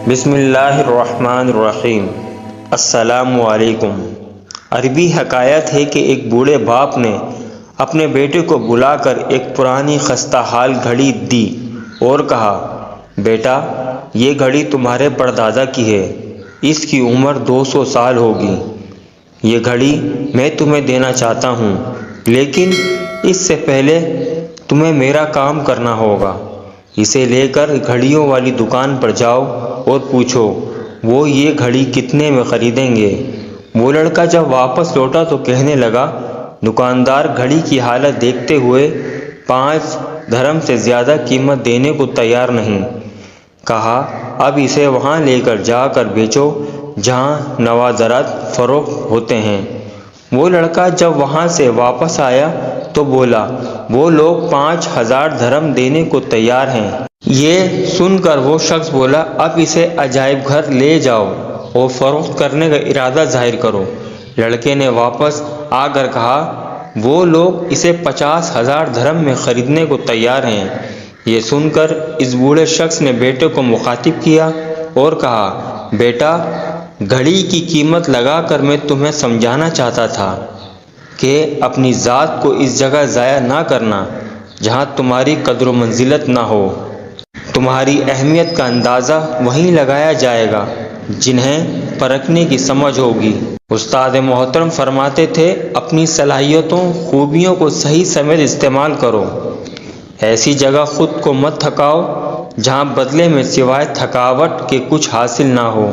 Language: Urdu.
بسم اللہ الرحمن الرحیم۔ السلام علیکم۔ عربی حکایت ہے کہ ایک بوڑھے باپ نے اپنے بیٹے کو بلا کر ایک پرانی خستہ حال گھڑی دی اور کہا، بیٹا یہ گھڑی تمہارے پردادا کی ہے، اس کی عمر 200 سال ہوگی۔ یہ گھڑی میں تمہیں دینا چاہتا ہوں، لیکن اس سے پہلے تمہیں میرا کام کرنا ہوگا۔ اسے لے کر گھڑیوں والی دکان پر جاؤ اور پوچھو وہ یہ گھڑی کتنے میں خریدیں گے۔ وہ لڑکا جب واپس لوٹا تو کہنے لگا، دکاندار گھڑی کی حالت دیکھتے ہوئے 5 درہم سے زیادہ قیمت دینے کو تیار نہیں۔ کہا، اب اسے وہاں لے کر جا کر بیچو جہاں نوادرات فروخت ہوتے ہیں۔ وہ لڑکا جب وہاں سے واپس آیا تو بولا، وہ لوگ 5000 درہم دینے کو تیار ہیں۔ یہ سن کر وہ شخص بولا، اب اسے عجائب گھر لے جاؤ اور فروخت کرنے کا ارادہ ظاہر کرو۔ لڑکے نے واپس آ کر کہا، وہ لوگ اسے 50,000 درہم میں خریدنے کو تیار ہیں۔ یہ سن کر اس بوڑھے شخص نے بیٹے کو مخاطب کیا اور کہا، بیٹا گھڑی کی قیمت لگا کر میں تمہیں سمجھانا چاہتا تھا کہ اپنی ذات کو اس جگہ ضائع نہ کرنا جہاں تمہاری قدر و منزلت نہ ہو۔ تمہاری اہمیت کا اندازہ وہیں لگایا جائے گا جنہیں پرکھنے کی سمجھ ہوگی۔ استاد محترم فرماتے تھے، اپنی صلاحیتوں خوبیوں کو صحیح سمجھ استعمال کرو۔ ایسی جگہ خود کو مت تھکاؤ جہاں بدلے میں سوائے تھکاوٹ کے کچھ حاصل نہ ہو۔